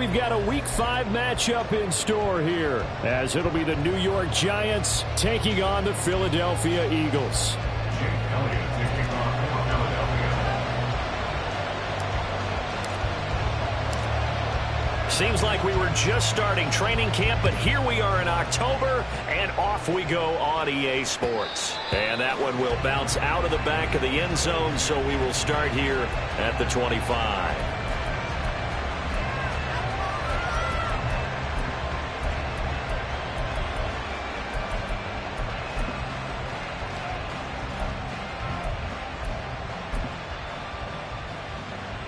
we've got a Week 5 matchup in store here, as it'll be the New York Giants taking on the Philadelphia Eagles. Seems like we were just starting training camp, but here we are in October, and off we go on EA Sports. And that one will bounce out of the back of the end zone, so we will start here at the 25.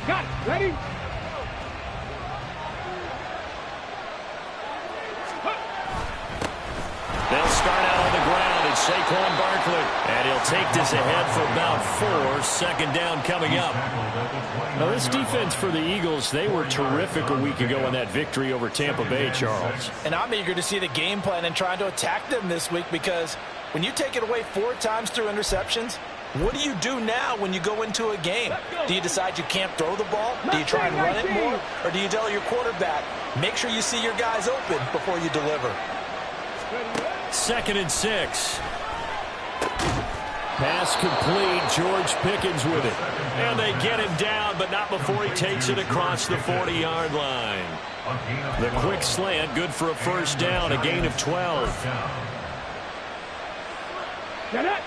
Got it. Ready? They'll start out on the ground. It's Saquon Barkley. And he'll take this ahead for about 4. Second down coming up. Now, this defense for the Eagles, they were terrific a week ago in that victory over Tampa Bay, Charles. And I'm eager to see the game plan and trying to attack them this week, because when you take it away 4 times through interceptions, what do you do now when you go into a game? Do you decide you can't throw the ball? Do you try and run it more? Or do you tell your quarterback, make sure you see your guys open before you deliver? 2nd and 6. Pass complete. George Pickens with it. And they get him down, but not before he takes it across the 40-yard line. The quick slant, good for a first down, a gain of 12. Get it.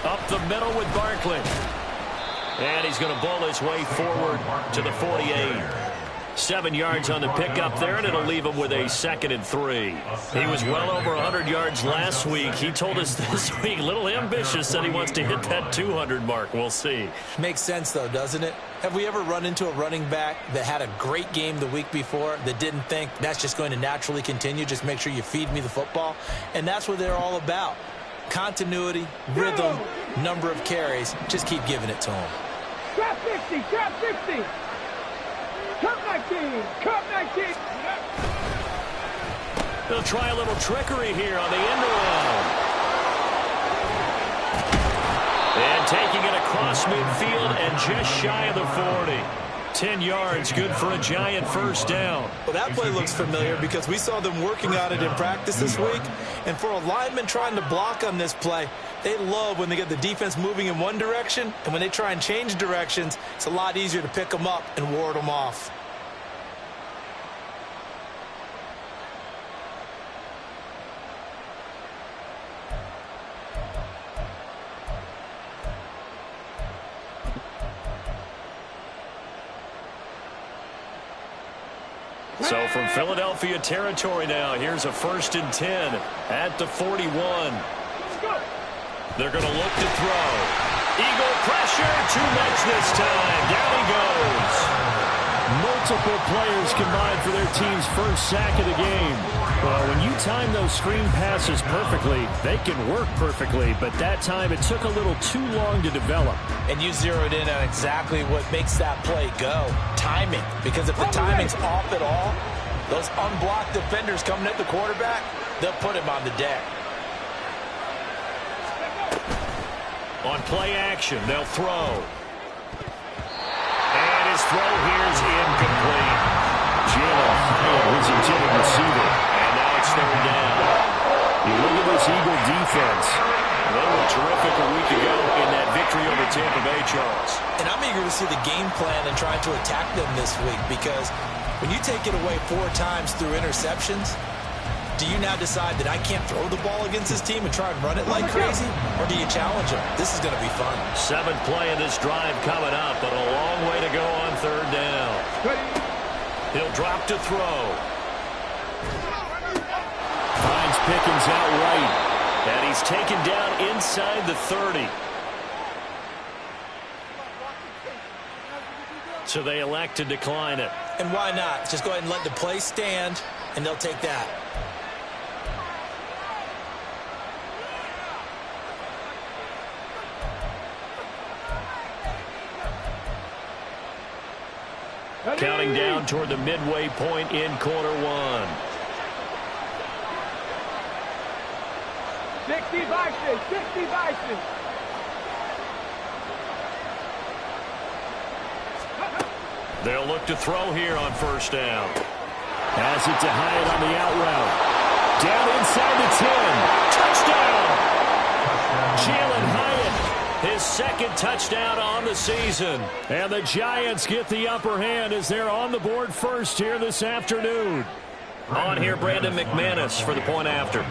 Up the middle with Barkley. And he's going to bowl his way forward to the 48. 7 yards on the pickup there, and it'll leave him with a 2nd and 3. He was well over 100 yards last week. He told us this week, a little ambitious, said he wants to hit that 200 mark. We'll see. Makes sense, though, doesn't it? Have we ever run into a running back that had a great game the week before that didn't think that's just going to naturally continue? Just make sure you feed me the football. And that's what they're all about. Continuity, rhythm, number of carries. Just keep giving it to him. Trap 60, trap 60. Cut 19, cut 19. They'll try a little trickery here on the end around. And taking it across midfield and just shy of the 40. 10 yards, good for a Giant first down. Well, that play looks familiar because we saw them working on it in practice this week. And for a lineman trying to block on this play, they love when they get the defense moving in one direction, and when they try and change directions, it's a lot easier to pick them up and ward them off. So from Philadelphia territory now, here's a 1st and 10 at the 41. They're going to look to throw. Eagle pressure, too much this time. Down he goes. Multiple players combined for their team's first sack of the game. Well, when you time those screen passes perfectly, they can work perfectly, but that time it took a little too long to develop. And you zeroed in on exactly what makes that play go. Timing. Because if the timing's off at all, those unblocked defenders coming at the quarterback, they'll put him on the deck. On play action, they'll throw. And his throw here is incomplete. Jalen Hyatt, his intended receiver. And now it's 3rd down. You look at this Eagle defense. They were terrific a week ago in that victory over Tampa Bay, Charles. And I'm eager to see the game plan and trying to attack them this week, because when you take it away 4 times through interceptions, do you now decide that I can't throw the ball against this team and try and run it like crazy? Or do you challenge them? This is going to be fun. 7th play of this drive coming up, but a long way to go on 3rd down. He'll drop to throw. Finds Pickens out right. And he's taken down inside the 30. So they elect to decline it. And why not? Just go ahead and let the play stand, and they'll take that. Counting down toward the midway point in quarter 1. 60 boxes, 60 boxes. They'll look to throw here on first down. Has it to Hyatt on the out route. Down inside the 10. Touchdown! Jalen Hyatt, his second touchdown on the season. And the Giants get the upper hand as they're on the board first here this afternoon. On here, Brandon McManus for the point after.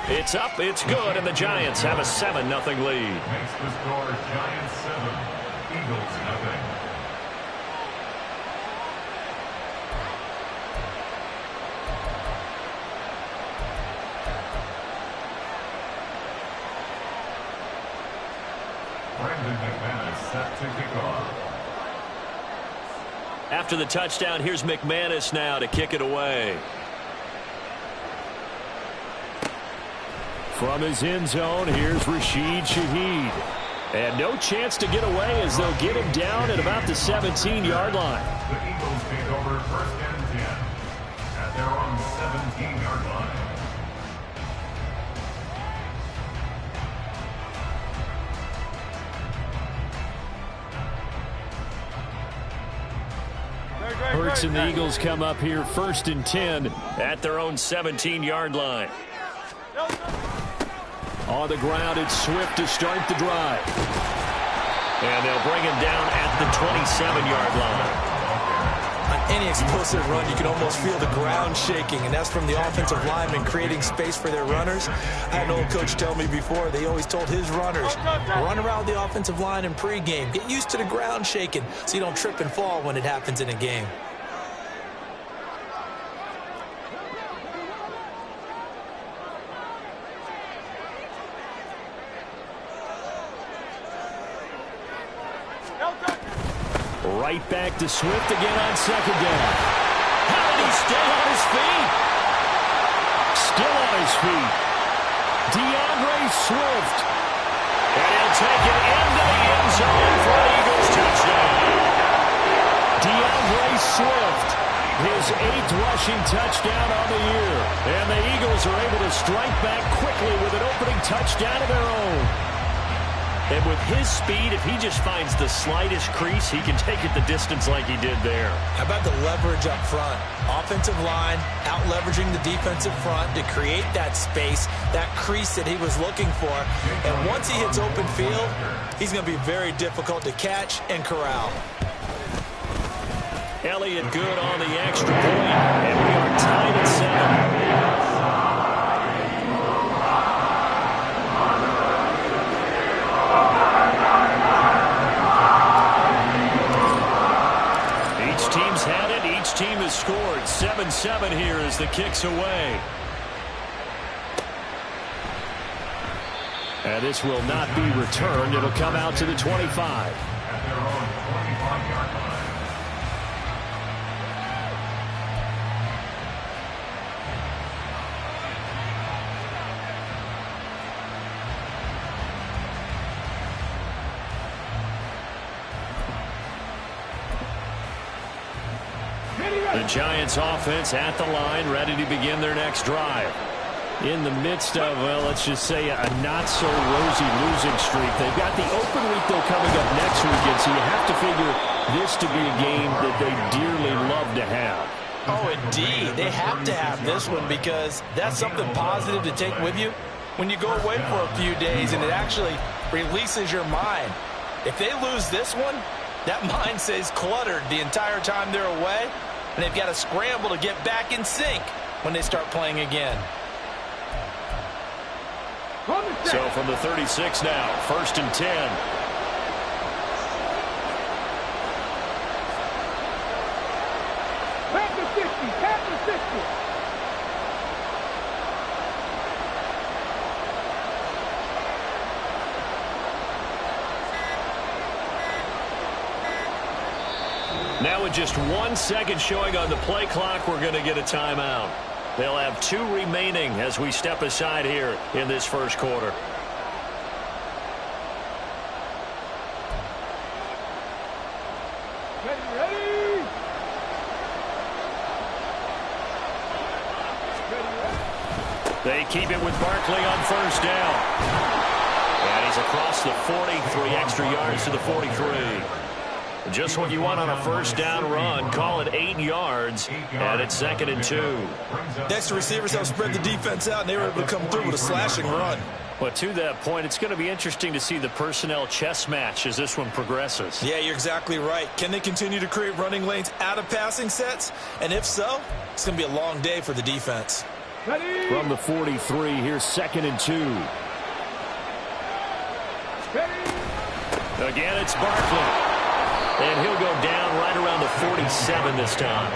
It's up, it's good, and the Giants have a 7-0 lead. Makes the score Giants 7, Eagles 0. Brandon McManus set to kick off. After the touchdown, here's McManus now to kick it away. From his end zone, here's Rashid Shaheed. And no chance to get away as they'll get him down at about the 17-yard line. The Eagles take over first and 10 at their own 17-yard line. Hurts and the Eagles come up here first and 10 at their own 17-yard line. On the ground, it's Swift to start the drive. And they'll bring him down at the 27-yard line. On any explosive run, you can almost feel the ground shaking, and that's from the offensive linemen creating space for their runners. I had an old coach tell me before, they always told his runners, run around the offensive line in pregame. Get used to the ground shaking so you don't trip and fall when it happens in a game. Right back to Swift again on second down. How did he stay on his feet? Still on his feet. DeAndre Swift. And he'll take it into the end zone for an Eagles touchdown. DeAndre Swift, his 8th rushing touchdown on the year. And the Eagles are able to strike back quickly with an opening touchdown of their own. And with his speed, if he just finds the slightest crease, he can take it the distance like he did there. How about the leverage up front? Offensive line out leveraging the defensive front to create that space, that crease that he was looking for. And once he hits open field, he's going to be very difficult to catch and corral. Elliott good on the extra point, and we are tied at 7. Team's had it. Each team has scored. 7-7 here as the kick's away. And this will not be returned. It'll come out to the 25. At their own 25-yard line. The Giants offense at the line, ready to begin their next drive. In the midst of, well, let's just say a not-so-rosy losing streak. They've got the open week, though, coming up next weekend, so you have to figure this to be a game that they dearly love to have. Oh, indeed. They have to have this one because that's something positive to take with you when you go away for a few days, and it actually releases your mind. If they lose this one, that mind stays cluttered the entire time they're away, and they've got to scramble to get back in sync when they start playing again. So from the 36 now, first and 10. Tap the 60, tap the 60. Now with just 1 second showing on the play clock, we're going to get a timeout. They'll have 2 remaining as we step aside here in this first quarter. Ready? They keep it with Barkley on first down. And he's across the 40, 3 extra yards to the 43. Just what you want on a first down run. Call it 8 yards, and it's 2nd and 2. The extra receivers have spread the defense out, and they were able to come through with a slashing run. But to that point, it's going to be interesting to see the personnel chess match as this one progresses. Yeah, you're exactly right. Can they continue to create running lanes out of passing sets? And if so, it's going to be a long day for the defense. Ready? From the 43, here's 2nd and 2. Ready? Again, it's Barkley. And he'll go down right around the 47 this time.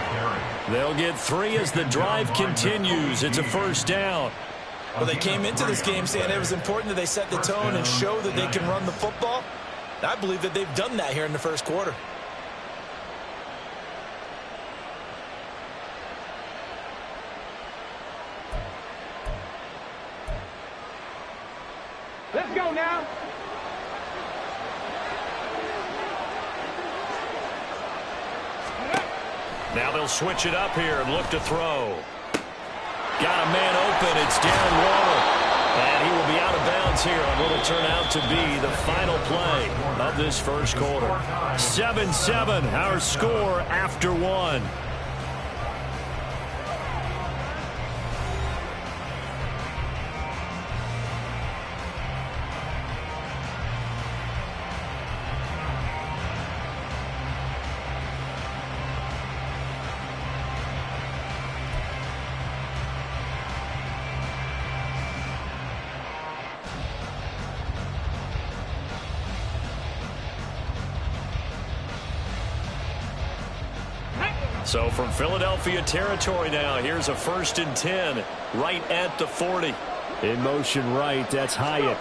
They'll get 3 as the drive continues. It's a first down. Well, they came into this game saying it was important that they set the tone and show that they can run the football. And I believe that they've done that here in the first quarter. Let's go now. Now they'll switch it up here and look to throw. Got a man open. It's Darren Waller. And he will be out of bounds here on what will turn out to be the final play of this first quarter. 7-7, our score after 1. So from Philadelphia territory now, here's a 1st and 10 right at the 40. In motion right, that's Hyatt.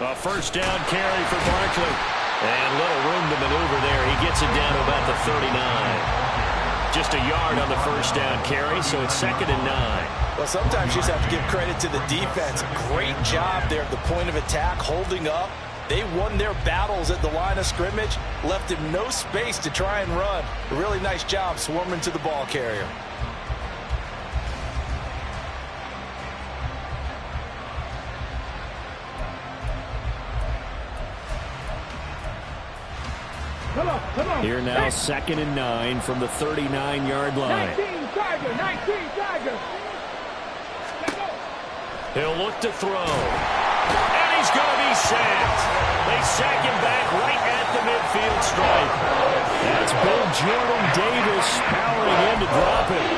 A first down carry for Barkley. And little room to maneuver there. He gets it down to about the 39. Just a yard on the first down carry, so it's 2nd and 9. Well, sometimes you just have to give credit to the defense. Great job there at the point of attack, holding up. They won their battles at the line of scrimmage, left him no space to try and run. A really nice job swarming to the ball carrier. Come on. Here now, 2nd and 9 from the 39-yard line. 19 Tiger. He'll look to throw. And he's going to be sacked. They sack him back right at the midfield stripe. That's Big Jordan Davis powering in to drop it.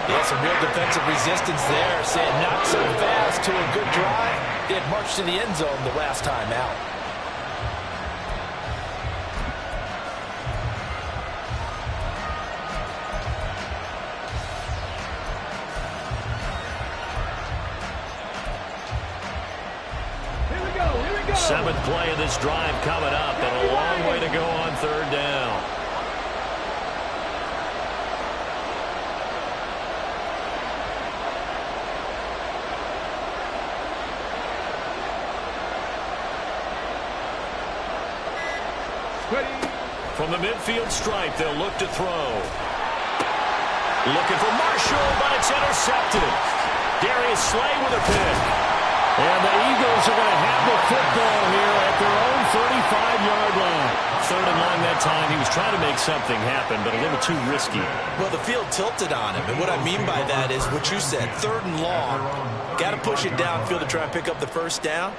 Yeah, some real defensive resistance there. Saying not so fast to a good drive. They had marched to the end zone the last time out. Seventh play of this drive coming up, and a long way to go on 3rd down. From the midfield stripe, they'll look to throw. Looking for Marshall, but it's intercepted. Darius Slay with a pick. And the Eagles are going to have the football here at their own 35-yard line. 3rd and long that time. He was trying to make something happen, but a little too risky. Well, the field tilted on him. And what I mean by that is what you said. 3rd and long. Got to push it downfield to try and pick up the first down.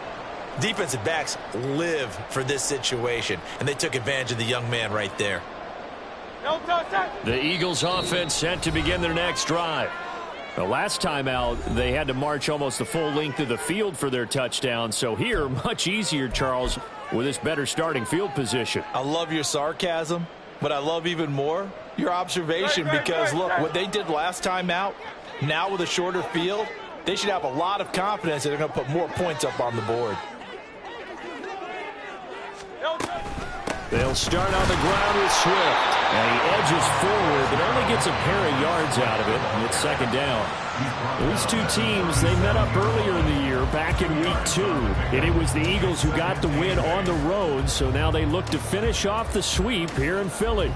Defensive backs live for this situation. And they took advantage of the young man right there. The Eagles offense set to begin their next drive. The last time out, they had to march almost the full length of the field for their touchdown. So here, much easier, Charles, with this better starting field position. I love your sarcasm, but I love even more your observation because, look, what they did last time out, now with a shorter field, they should have a lot of confidence that they're going to put more points up on the board. They'll start on the ground with Swift. And he edges forward, but only gets a pair of yards out of it. And it's 2nd down. These two teams, they met up earlier in the year, back in week 2. And it was the Eagles who got the win on the road. So now they look to finish off the sweep here in Philly.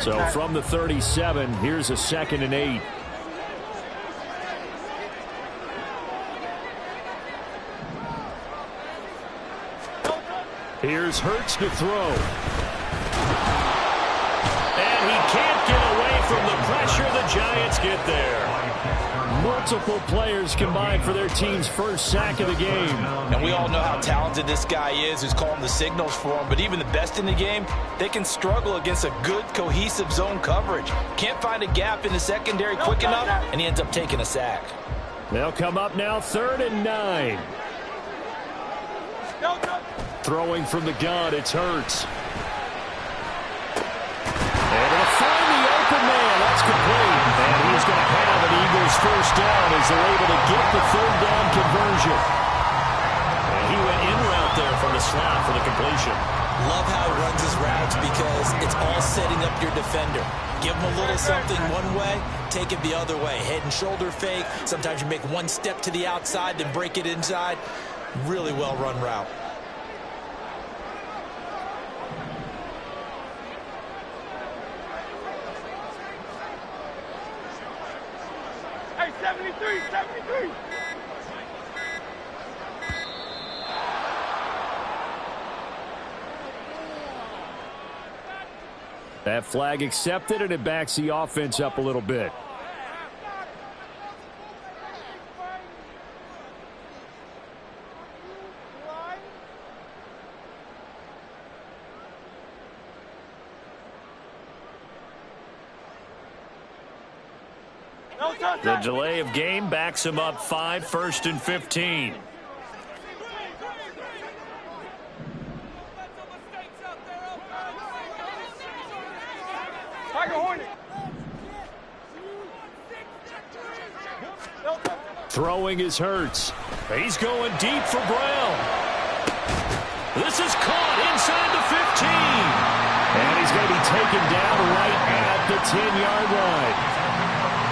So from the 37, here's a 2nd and 8. Here's Hurts to throw. And he can't get away from the pressure. The Giants get there. Multiple players combined for their team's first sack of the game. And we all know how talented this guy is who's calling the signals for him. But even the best in the game, they can struggle against a good, cohesive zone coverage. Can't find a gap in the secondary quick enough, and he ends up taking a sack. They'll come up now 3rd and 9. Throwing from the gun, it's Hurts. And to find the open man, that's complete. And he's going to have an Eagles first down as they're able to get the 3rd down conversion. And he went in route there from the slot for the completion. Love how he runs his routes because it's all setting up your defender. Give him a little something one way, take it the other way. Head and shoulder fake. Sometimes you make one step to the outside, then break it inside. Really well run route. Hey, 73, 73. That flag accepted, and it backs the offense up a little bit. The delay of game backs him up 5, 1st and 15. Throwing is Hurts. He's going deep for Brown. This is caught inside the 15. And he's going to be taken down right at the 10-yard line.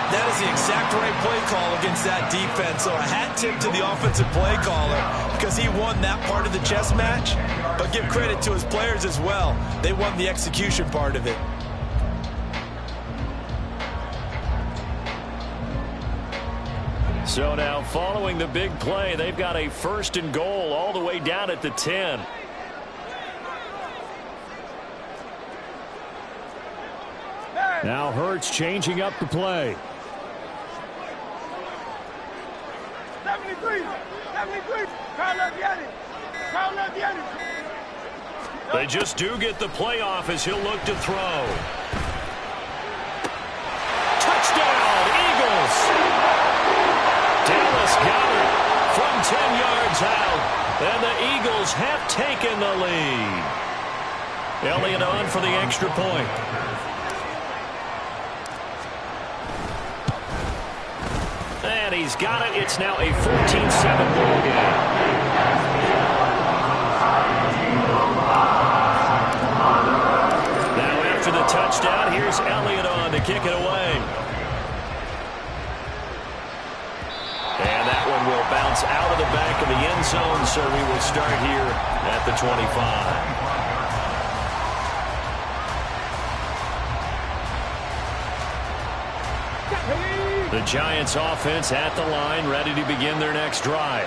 That is the exact right play call against that defense. So a hat tip to the offensive play caller because he won that part of the chess match. But give credit to his players as well. They won the execution part of it. So now following the big play, they've got a 1st and goal all the way down at the 10. Now Hurts changing up the play. 73, 73. They just do get the playoff as he'll look to throw. Touchdown, Eagles! Dallas got it from 10 yards out, and the Eagles have taken the lead. Elliott on for the extra point. And he's got it. It's now a 14-7 ball game. Now after the touchdown, here's Elliott on to kick it away. And that one will bounce out of the back of the end zone, so we will start here at the 25. The Giants offense at the line, ready to begin their next drive.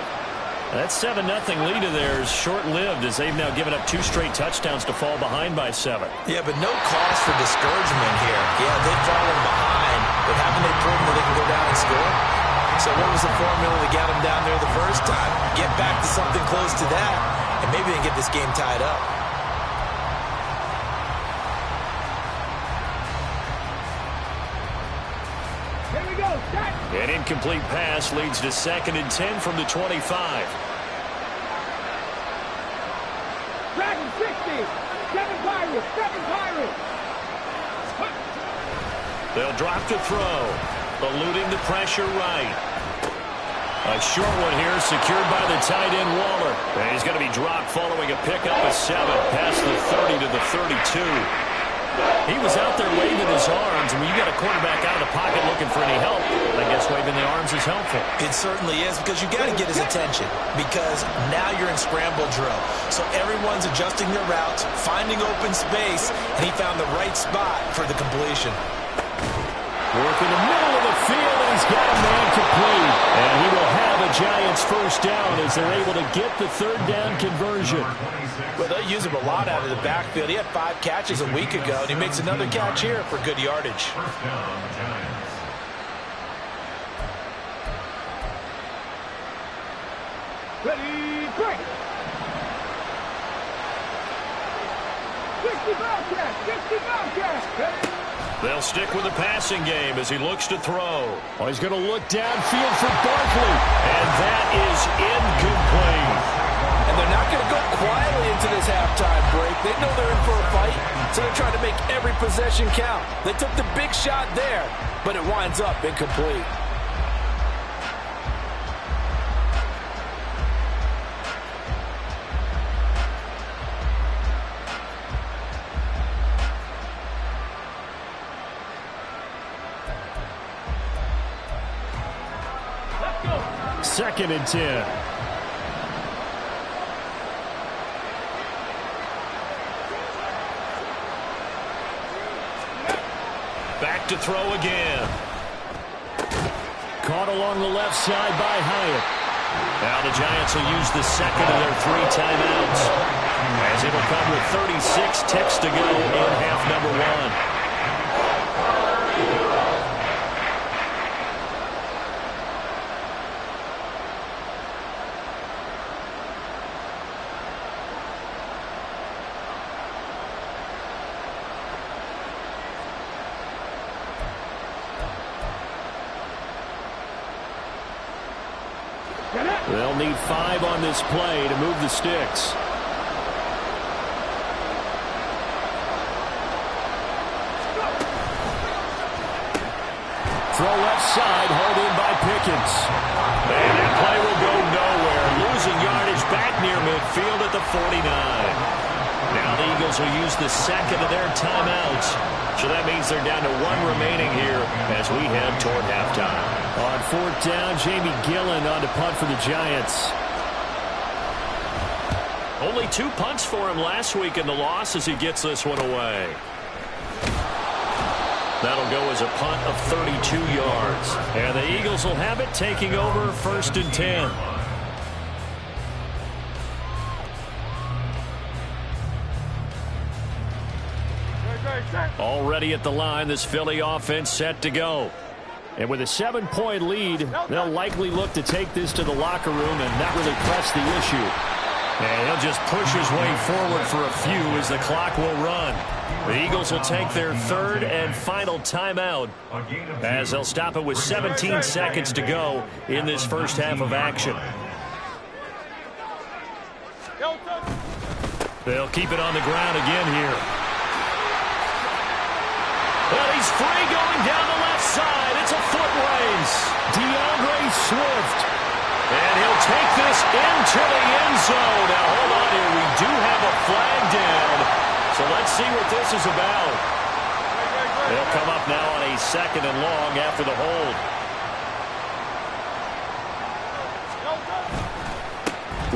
That 7-0 lead of theirs short-lived as they've now given up 2 straight touchdowns to fall behind by 7. Yeah, but no cause for discouragement here. Yeah, they've fallen behind, but haven't they proven that they can go down and score? So what was the formula that got them down there the first time? Get back to something close to that, and maybe they can get this game tied up. An incomplete pass leads to 2nd and 10 from the 25. Dragon 60. 7 Pirates. 7 Pirates. They'll drop the throw. Eluding the pressure right. A short one here secured by the tight end Waller. And he's going to be dropped following a pickup of 7 past the 30 to the 32. He was out there waving his arms, and when you got a quarterback out of the pocket looking for any help, I guess waving the arms is helpful. It certainly is, because you got to get his attention, because now you're in scramble drill. So everyone's adjusting their routes, finding open space, and he found the right spot for the completion. Work in the middle of the field, and he's got a man complete. And he will have a Giants first down as they're able to get the third down conversion. Well, they use him a lot out of the backfield. He had 5 catches a week ago, and he makes another catch here for good yardage. First down, Giants. Ready, break. 60 Bobcats, 60 Bobcats. Ready. They'll stick with the passing game as he looks to throw. Oh, he's going to look downfield for Barkley. And that is incomplete. And they're not going to go quietly into this halftime break. They know they're in for a fight, so they're trying to make every possession count. They took the big shot there, but it winds up incomplete. Second and 10. Back to throw again. Caught along the left side by Hyatt. Now the Giants will use the second of their 3 timeouts, as it'll come with 36 ticks to go in half number 1. They'll need 5 on this play to move the sticks. Throw left side, hauled in by Pickens. And that play will go nowhere. Losing yardage back near midfield at the 49. Now the Eagles will use the second of their timeouts. So that means they're down to 1 remaining here as we head toward halftime. On 4th down, Jamie Gillen on to punt for the Giants. Only 2 punts for him last week in the loss as he gets this one away. That'll go as a punt of 32 yards. And the Eagles will have it, taking over 1st and 10. Already at the line, this Philly offense set to go. And with a 7-point lead, they'll likely look to take this to the locker room and not really press the issue. And he'll just push his way forward for a few as the clock will run. The Eagles will take their 3rd and final timeout as they'll stop it with 17 seconds to go in this first half of action. They'll keep it on the ground again here. Well, he's free going down the left side. It's a foot race. DeAndre Swift. And he'll take this into the end zone. Now, hold on here. We do have a flag down. So let's see what this is about. They'll come up now on a 2nd and long after the hold.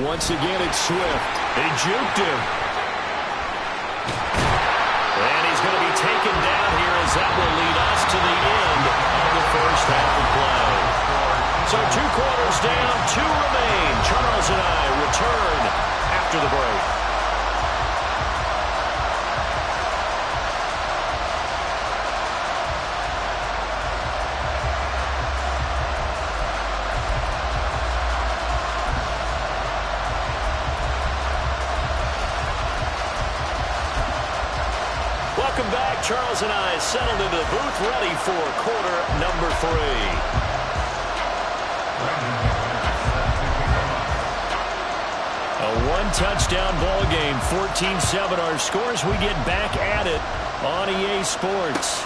Once again, it's Swift. They juked him. And he's going to be taken down here as that will lead us to the end of the first half of play. So 2 quarters down, 2 remain. Charles and I return after the break. Welcome back. Charles and I settled into the booth, ready for quarter number 3. A 1-touchdown ball game, 14-7 our scores. We get back at it on EA Sports.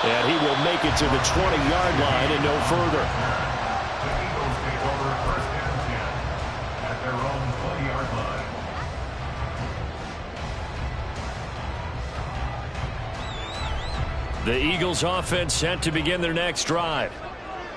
And he will make it to the 20-yard line and no further. The Eagles take over 1st and 10 at their own 20-yard line. The Eagles offense set to begin their next drive.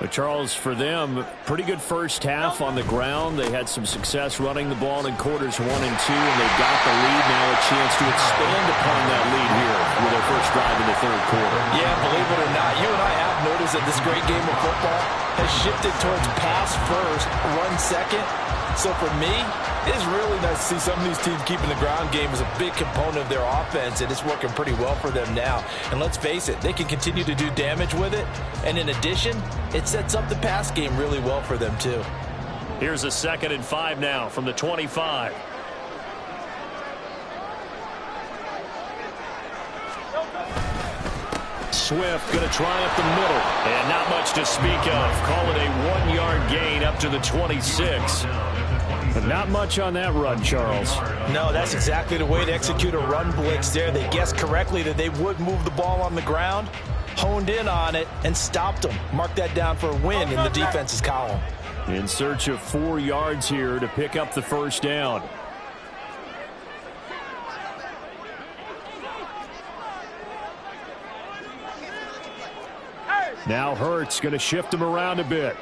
But Charles, for them, pretty good first half on the ground. They had some success running the ball in quarters 1 and 2, and they got the lead. Now a chance to expand upon that lead here with their first drive in the third quarter. Yeah, believe it or not, you and I have noticed that this great game of football has shifted towards pass first, run second. So for me, it's really nice to see some of these teams keeping the ground game as a big component of their offense, and it's working pretty well for them now. And let's face it, they can continue to do damage with it. And in addition, it sets up the pass game really well for them too. Here's a 2nd and 5 now from the 25. Swift going to try up the middle. And not much to speak of. Call it a 1-yard gain up to the 26. But not much on that run, Charles. No, that's exactly the way to execute a run blitz there. They guessed correctly that they would move the ball on the ground, honed in on it, and stopped them. Mark that down for a win in the defense's column. In search of 4 yards here to pick up the first down. Now Hurts going to shift him around a bit.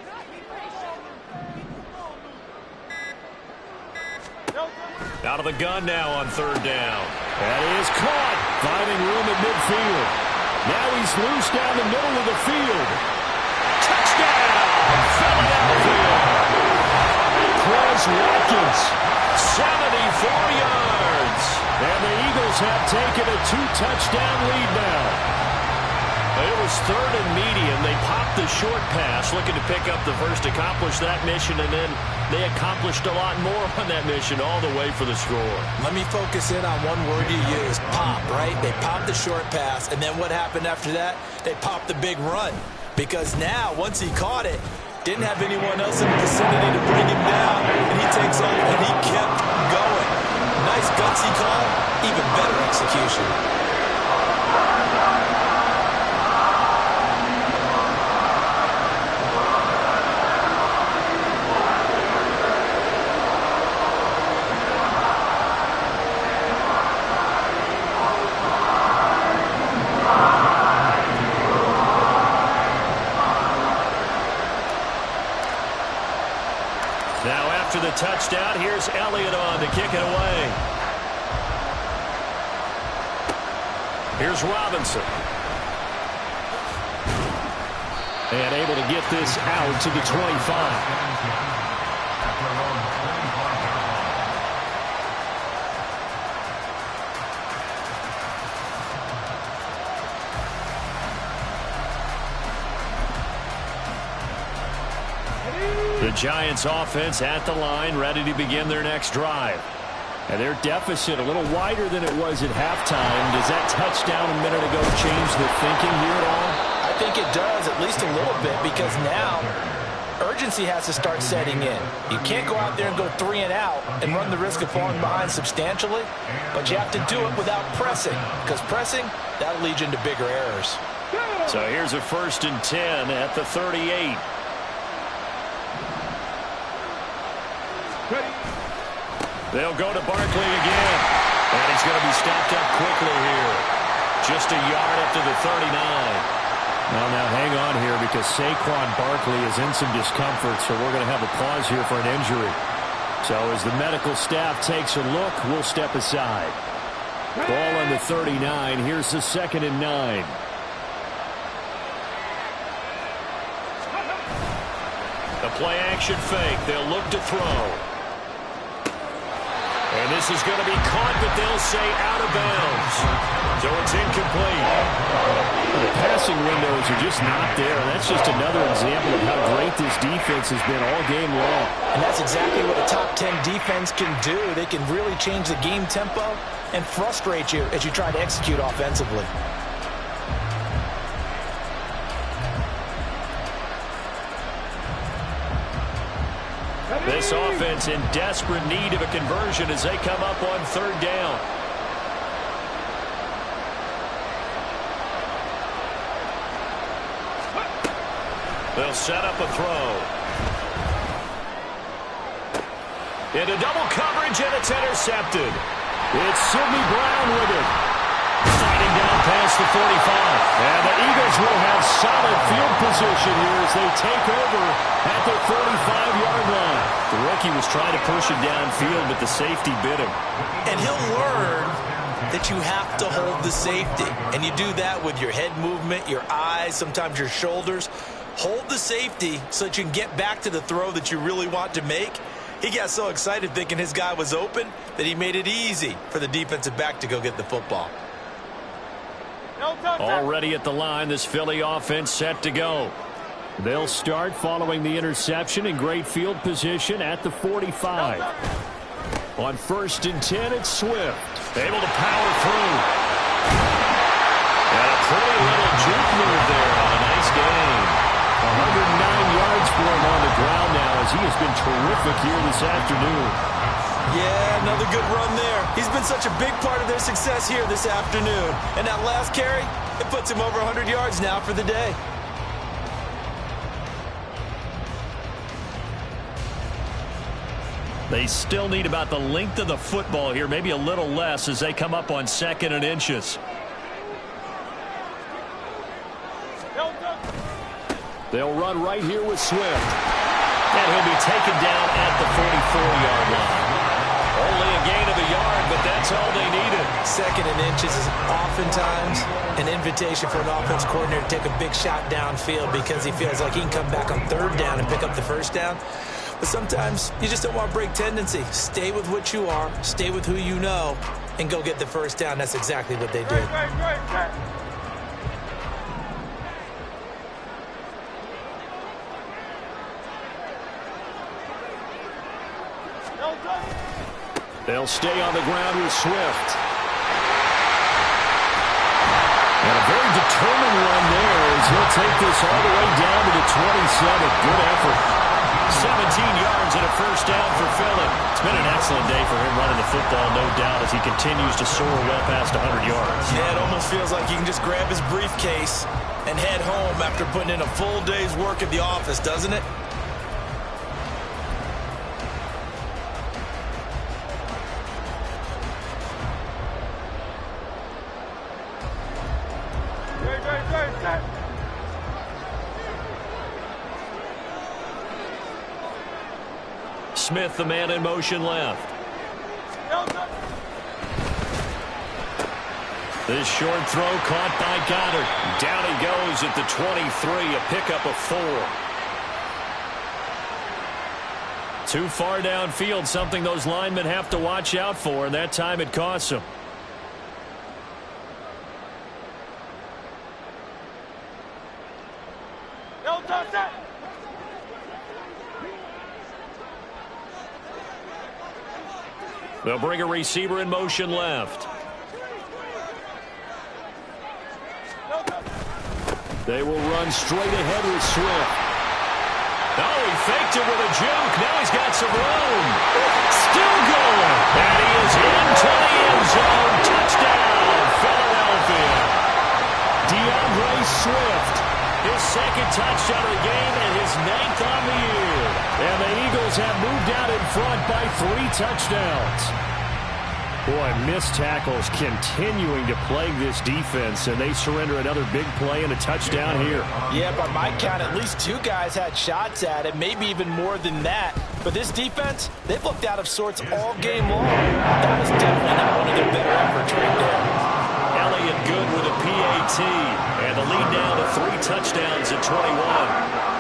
Out of the gun now on 3rd down. That is caught. Finding room at midfield. Now he's loose down the middle of the field. Touchdown! Philadelphia! Quez Watkins, 74 yards. And the Eagles have taken a 2-touchdown lead now. It was 3rd and medium. They popped the short pass, looking to pick up the first, accomplish that mission, and then they accomplished a lot more on that mission all the way for the score. Let me focus in on one word you used, pop, right? They popped the short pass, and then what happened after that? They popped the big run. Because now, once he caught it, didn't have anyone else in the vicinity to bring him down, and he takes off, and he kept going. Nice gutsy call, even better execution. After the touchdown, here's Elliott on to kick it away. Here's Robinson. And able to get this out to the 25. The Giants offense at the line, ready to begin their next drive. And their deficit a little wider than it was at halftime. Does that touchdown a minute ago change the thinking here at all? I think it does, at least a little bit, because now urgency has to start setting in. You can't go out there and go 3 and out and run the risk of falling behind substantially, but you have to do it without pressing, because pressing, that'll lead you into bigger errors. So here's a 1st and 10 at the 38. They'll go to Barkley again. And he's going to be stopped up quickly here. Just a yard up to the 39. Well, now hang on here because Saquon Barkley is in some discomfort, so we're going to have a pause here for an injury. So as the medical staff takes a look, we'll step aside. Ball on the 39. Here's the 2nd and 9. The play action fake. They'll look to throw. And this is going to be caught, but they'll say out of bounds. So it's incomplete. The passing windows are just not there. That's just another example of how great this defense has been all game long. And that's exactly what a top 10 defense can do. They can really change the game tempo and frustrate you as you try to execute offensively. This offense in desperate need of a conversion as they come up on 3rd down. They'll set up a throw. Into double coverage, and it's intercepted. It's Sidney Brown with it. Fighting down past the 45. And the Eagles will have solid field position here as they take over at the 45-yard line. The rookie was trying to push him downfield, but the safety bit him. And he'll learn that you have to hold the safety. And you do that with your head movement, your eyes, sometimes your shoulders. Hold the safety so that you can get back to the throw that you really want to make. He got so excited thinking his guy was open that he made it easy for the defensive back to go get the football. Already at the line, this Philly offense set to go. They'll start following the interception in great field position at the 45. On 1st and 10, it's Swift. Able to power through. And a pretty little juke move there on a nice game. 109 yards for him on the ground now as he has been terrific here this afternoon. Yeah, another good run there. He's been such a big part of their success here this afternoon. And that last carry, it puts him over 100 yards now for the day. They still need about the length of the football here, maybe a little less as they come up on 2nd and inches. They'll run right here with Swift. And he'll be taken down at the 44-yard line. Only a gain of a yard, but that's all they needed. 2nd and inches is oftentimes an invitation for an offense coordinator to take a big shot downfield because he feels like he can come back on 3rd down and pick up the 1st down. But sometimes you just don't want to break tendency. Stay with what you are, stay with who you know, and go get the 1st down. That's exactly what they did. They'll stay on the ground with Swift. And a very determined run there as he'll take this all the way down to the 27. Good effort. 17 yards and a 1st down for Philly. It's been an excellent day for him running the football, no doubt, as he continues to soar well past 100 yards. Yeah, it almost feels like he can just grab his briefcase and head home after putting in a full day's work at the office, doesn't it? Smith, the man in motion left. This short throw caught by Goddard. Down he goes at the 23, a pickup of 4. Too far downfield, something those linemen have to watch out for, and that time it costs them. They'll bring a receiver in motion left. They will run straight ahead with Swift. Oh, he faked it with a juke. Now he's got some room. Still going. And he is into the end zone. Touchdown, Philadelphia. DeAndre Swift. His 2nd touchdown of the game and his 9th on the year. And the Eagles have moved out in front by 3 touchdowns. Boy, missed tackles continuing to plague this defense, and they surrender another big play and a touchdown here. Yeah, by my count, at least 2 guys had shots at it, maybe even more than that. But this defense, they've looked out of sorts all game long. That was definitely not one of their better efforts right there. Elliott good with a PAT, and the lead down to 3 touchdowns at 21.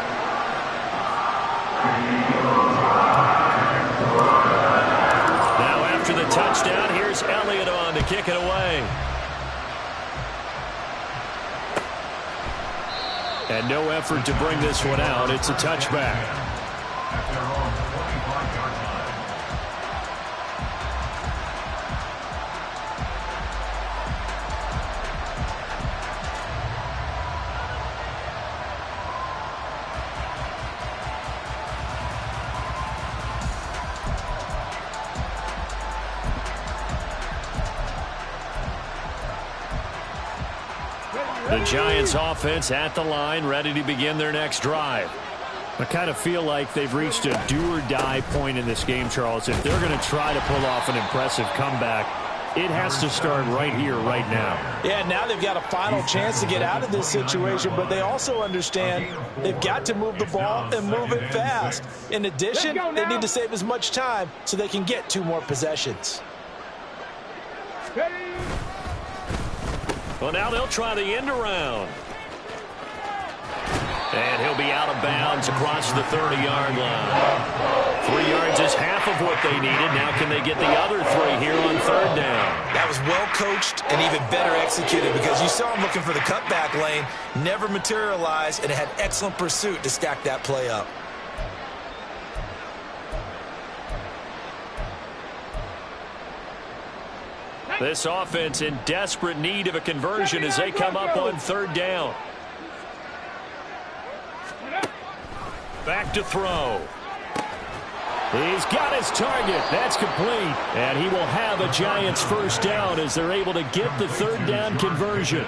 After the touchdown, here's Elliott on to kick it away. And no effort to bring this one out. It's a touchback. At their own 45-yard line. The Giants offense at the line, ready to begin their next drive. I kind of feel like they've reached a do-or-die point in this game, Charles. If they're going to try to pull off an impressive comeback, It has to start right here, right now. Yeah, now they've got a final chance to get out of this situation, but they also understand they've got to move the ball and move it fast. In addition, they need to save as much time so they can get 2 more possessions. Well, now they'll try the end around. And he'll be out of bounds across the 30-yard line. 3 yards is half of what they needed. Now can they get the other 3 here on 3rd down? That was well coached and even better executed because you saw him looking for the cutback lane, never materialized, and had excellent pursuit to stack that play up. This offense in desperate need of a conversion as they come up on 3rd down. Back to throw. He's got his target. That's complete. And he will have a Giants 1st down as they're able to get the 3rd down conversion.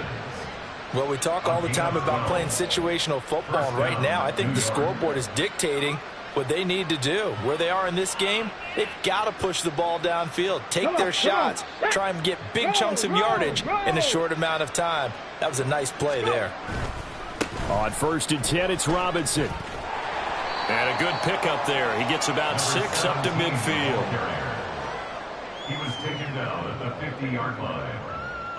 Well, we talk all the time about playing situational football, and right now I think the scoreboard is dictating what they need to do. Where they are in this game, they've got to push the ball downfield, take their shots, try and get big chunks of yardage in a short amount of time. That was a nice play there. On 1st and 10, it's Robinson. And a good pickup there. He gets about 6 up to midfield. He was taken down at the 50-yard line.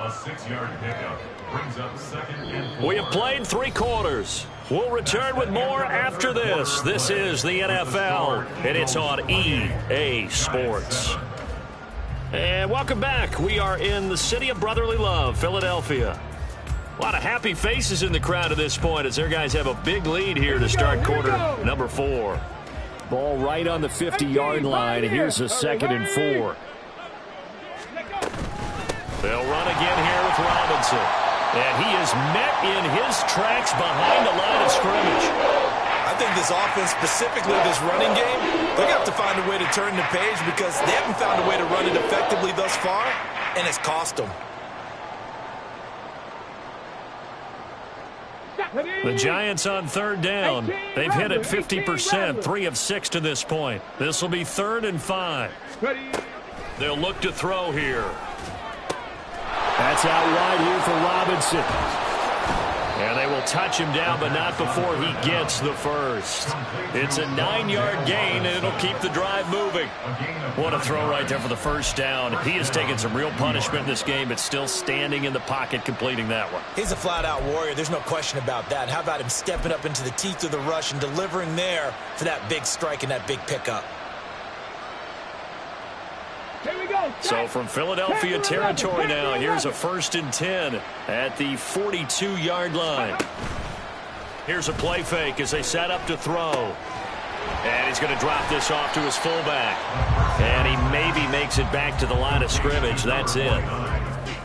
A 6-yard pickup brings up 2nd and 4. We have played 3 quarters. We'll return with more after this. This is the NFL, and it's on EA Sports. And welcome back. We are in the city of brotherly love, Philadelphia. A lot of happy faces in the crowd at this point as their guys have a big lead here to start quarter number 4. Ball right on the 50-yard line. Here's a 2nd and 4. They'll run again here with Robinson. And he is met in his tracks behind the line of scrimmage. I think this offense, specifically this running game, they're going to have to find a way to turn the page because they haven't found a way to run it effectively thus far, and it's cost them. The Giants on 3rd down. They've hit it 50%, 3 of 6 to this point. This will be 3rd and 5. They'll look to throw here. That's out wide here for Robinson. And they will touch him down, but not before he gets the first. It's a 9-yard gain, and it'll keep the drive moving. What a throw right there for the 1st down. He has taken some real punishment in this game, but still standing in the pocket, completing that one. He's a flat-out warrior. There's no question about that. How about him stepping up into the teeth of the rush and delivering there for that big strike and that big pickup? So from Philadelphia territory now, here's a 1st and 10 at the 42-yard line. Here's a play fake as they set up to throw. And he's going to drop this off to his fullback. And he maybe makes it back to the line of scrimmage. That's it.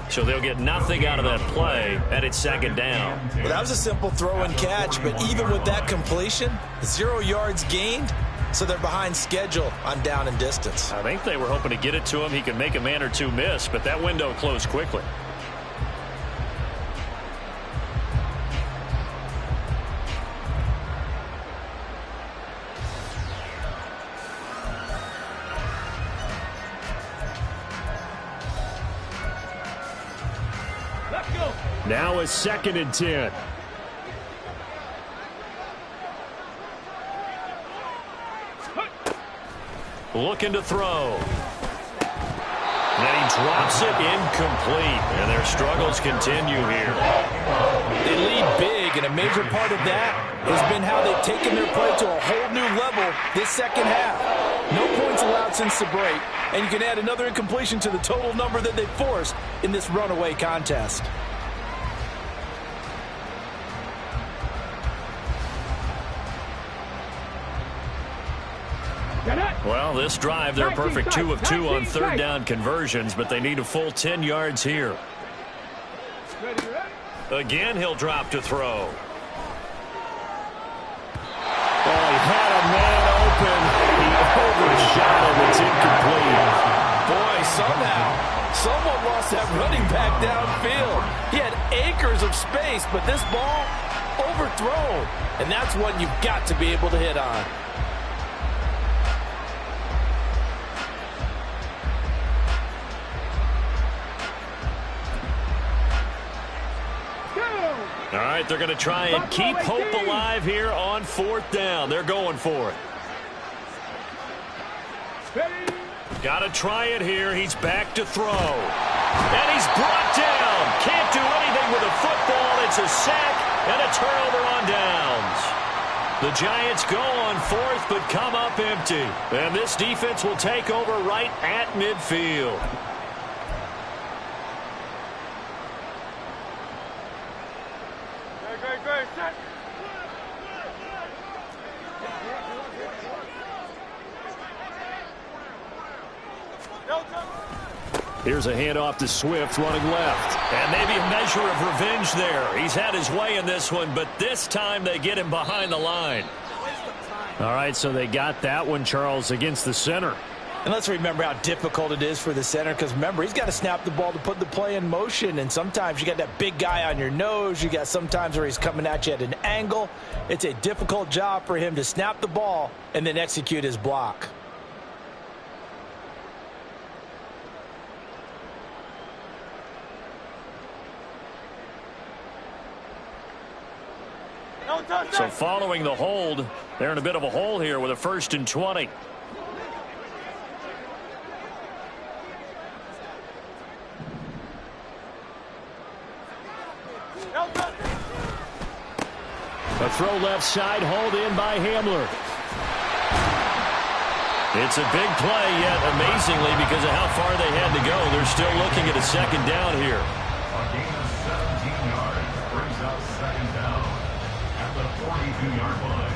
So they'll get nothing out of that play, and it's 2nd down. Well, that was a simple throw and catch, but even with that completion, 0 yards gained. So they're behind schedule on down and distance. I think they were hoping to get it to him. He could make a man or 2 miss, but that window closed quickly. Let's go. Now a 2nd and 10. Looking to throw. And then he drops it incomplete. And their struggles continue here. They lead big, and a major part of that has been how they've taken their play to a whole new level this 2nd half. No points allowed since the break, and you can add another incompletion to the total number that they've forced in this runaway contest. Well, this drive, they're perfect 2 of 2 on 3rd down conversions, but they need a full 10 yards here. Again, he'll drop to throw. Oh, he had a man open. He overshot him. It's incomplete. Boy, somehow, someone lost that running back downfield. He had acres of space, but this ball overthrown. And that's what you've got to be able to hit on. All right, they're going to try and keep hope alive here on 4th down. They're going for it. Got to try it here. He's back to throw. And he's brought down. Can't do anything with a football. It's a sack and a turnover on downs. The Giants go on 4th but come up empty. And this defense will take over right at midfield. Here's a handoff to Swift running left. And maybe a measure of revenge there. He's had his way in this one, but this time they get him behind the line. All right, so they got that one, Charles, against the center. And let's remember how difficult it is for the center, because remember, he's got to snap the ball to put the play in motion, and sometimes you got that big guy on your nose. You got sometimes where he's coming at you at an angle. It's a difficult job for him to snap the ball and then execute his block. So following the hold, they're in a bit of a hole here with a 1st and 20. A throw left side, hauled in by Hamler. It's a big play, yet amazingly, because of how far they had to go, they're still looking at a 2nd down here. A gain of 17 yards brings up 2nd down at the 42-yard line.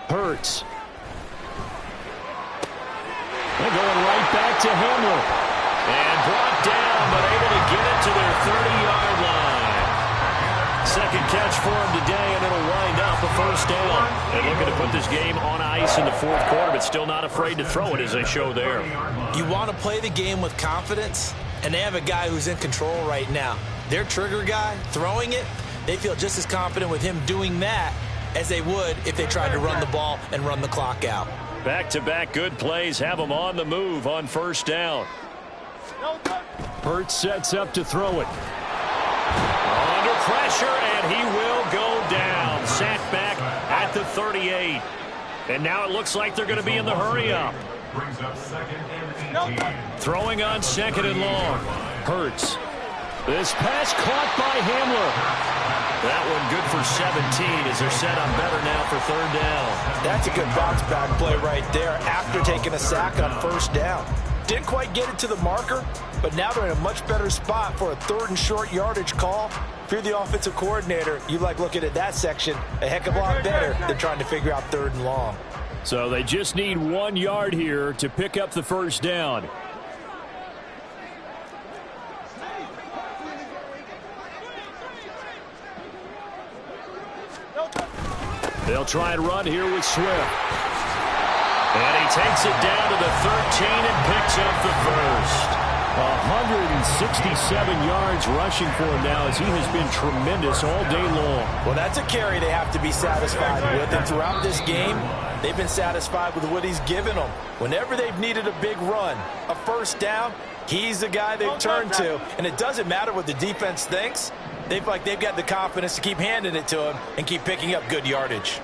Hurts. They're going right back to Hamler. And brought down, but able to get it to their 30-yard line. 2nd catch for him today, and it'll wind up a 1st down. They're looking to put this game on ice in the 4th quarter, but still not afraid to throw it as they show there. You want to play the game with confidence, and they have a guy who's in control right now. Their trigger guy, throwing it, they feel just as confident with him doing that as they would if they tried to run the ball and run the clock out. Back-to-back good plays have them on the move on 1st down. Hurts sets up to throw it. Under pressure, and he will go down. Sacked back at the 38. And now it looks like they're going to be in the hurry-up. Brings up 2nd and 18. Throwing on 2nd and long. Hurts. This pass caught by Hamler. That one good for 17 as they're set up better now for 3rd down. That's a good bounce-back play right there after taking a sack on 1st down. Didn't quite get it to the marker, but now they're in a much better spot for a 3rd and short yardage call. If you're the offensive coordinator, you like looking at that section a heck of a lot better than trying to figure out 3rd and long. So they just need 1 yard here to pick up the 1st down. They'll try and run here with Swift. And he takes it down to the 13 and picks up the 1st. 167 yards rushing for him now as he has been tremendous all day long. Well, that's a carry they have to be satisfied with. And throughout this game, they've been satisfied with what he's given them. Whenever they've needed a big run, a 1st down, he's the guy they've turned to. And it doesn't matter what the defense thinks. They've got the confidence to keep handing it to him and keep picking up good yardage.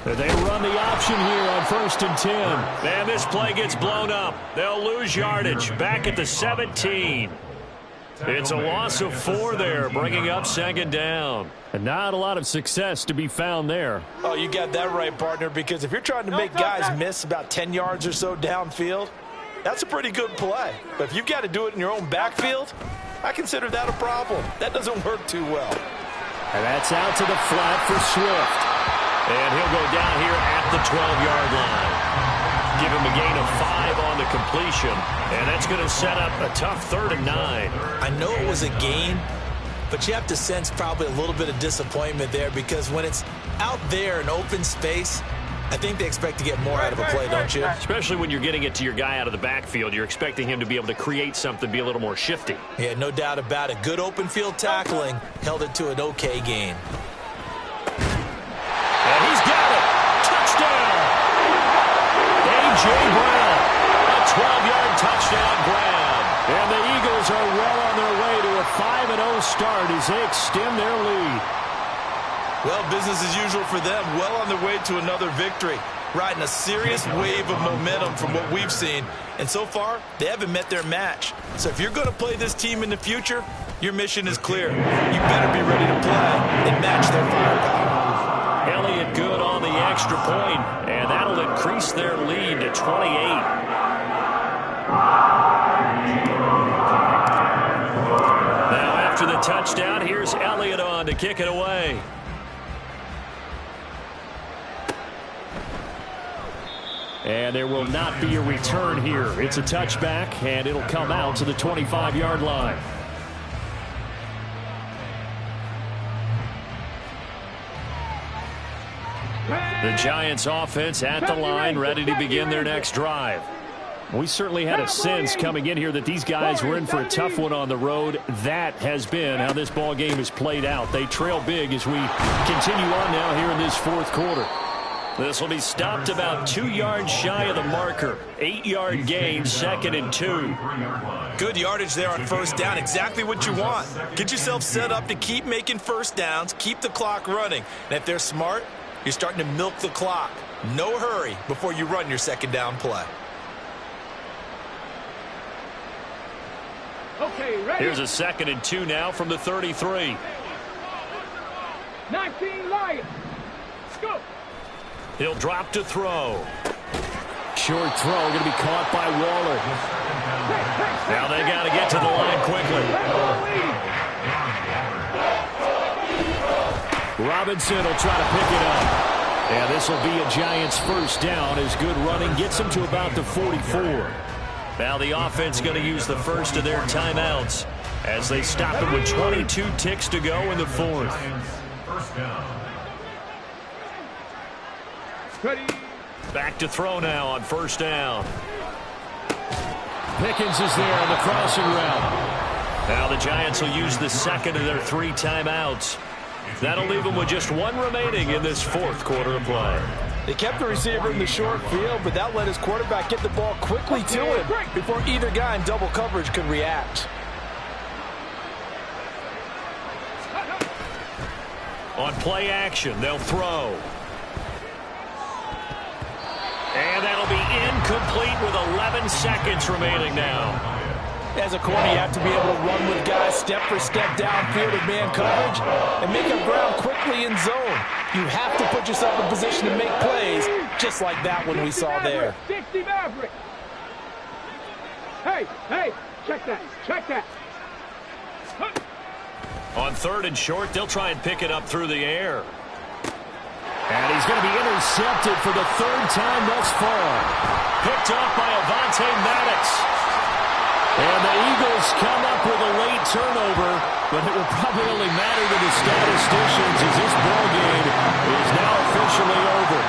They run the option here on 1st and 10. And this play gets blown up. They'll lose yardage back at the 17. It's a loss of 4 there, bringing up 2nd down. And not a lot of success to be found there. Oh, you got that right, partner, because if you're trying to make guys miss about 10 yards or so downfield, that's a pretty good play. But if you've got to do it in your own backfield, I consider that a problem. That doesn't work too well. And that's out to the flat for Swift. And he'll go down here at the 12-yard line. Give him a gain of 5 on the completion. And that's going to set up a tough 3rd and 9. I know it was a gain, but you have to sense probably a little bit of disappointment there, because when it's out there in open space, I think they expect to get more out of a play, don't you? Especially when you're getting it to your guy out of the backfield. You're expecting him to be able to create something, be a little more shifty. Yeah, no doubt about it. Good open field tackling held it to an okay gain. And he's got it. Touchdown. A.J. Brown. A 12-yard touchdown grab. And the Eagles are well on their way to a 5-0 start as they extend their lead. Well, business as usual for them. Well on their way to another victory. Riding a serious wave of momentum from what we've seen. And so far, they haven't met their match. So if you're going to play this team in the future, your mission is clear. You better be ready to play and match their firepower. Elliott good on the extra point, and that'll increase their lead to 28. Now after the touchdown, here's Elliott on to kick it away. And there will not be a return here. It's a touchback, and it'll come out to the 25-yard line. The Giants offense at the line, ready to begin their next drive. We certainly had a sense coming in here that these guys were in for a tough one on the road. That has been how this ball game has played out. They trail big as we continue on now here in this fourth quarter. This will be stopped about 2 yards shy of the marker. 8-yard gain, 2nd and 2. Good yardage there on first down. Exactly what you want. Get yourself set up to keep making first downs, keep the clock running. And if they're smart, you're starting to milk the clock. No hurry before you run your second down play. Okay, ready? Here's a 2nd and 2 now from the 33. 19 Lions. Go. He'll drop to throw. Short throw going to be caught by Waller. Now they got to get to the line quickly. Robinson will try to pick it up. And this will be a Giants first down as good running gets them to about the 44. Now the offense going to use the first of their timeouts as they stop it with 22 ticks to go in the fourth. First down. Ready. Back to throw now on first down. Pickens is there on the crossing route. Now the Giants will use the second of their 3 timeouts. That'll leave them with just 1 remaining in this fourth quarter of play. They kept the receiver in the short field, but that let his quarterback get the ball quickly to him before either guy in double coverage could react. On play action, they'll throw. And that'll be incomplete with 11 seconds remaining now. As a corner, you have to be able to run with guys step for step downfield in man coverage and make up ground quickly in zone. You have to put yourself in position to make plays, just like that one we saw there. 60 Maverick. Hey, check that, check that. On 3rd and short, they'll try and pick it up through the air. And he's going to be intercepted for the 3rd time thus far. Picked off by Avonte Maddox. And the Eagles come up with a late turnover, but it will probably only matter to the statisticians as this ball game is now officially over.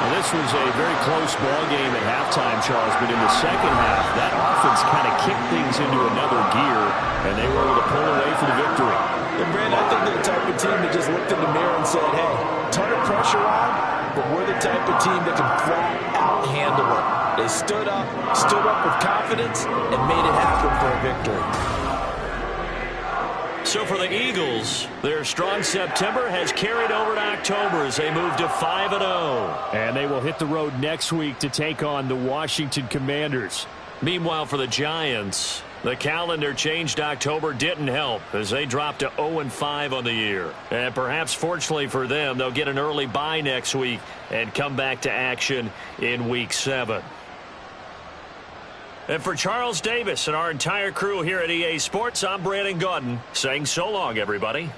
Now, this was a very close ball game at halftime, Charles, but in the second half, that offense kind of kicked things into another gear, and they were able to pull away for the victory. And Brandon, I think they're the type of team that just looked in the mirror and said, hey, ton of pressure on, but we're the type of team that can flat out handle it. They stood up with confidence, and made it happen for a victory. So for the Eagles, their strong September has carried over to October as they move to 5-0. And they will hit the road next week to take on the Washington Commanders. Meanwhile, for the Giants, the calendar changed. October didn't help as they dropped to 0-5 on the year. And perhaps fortunately for them, they'll get an early bye next week and come back to action in Week 7. And for Charles Davis and our entire crew here at EA Sports, I'm Brandon Gaudin saying so long, everybody.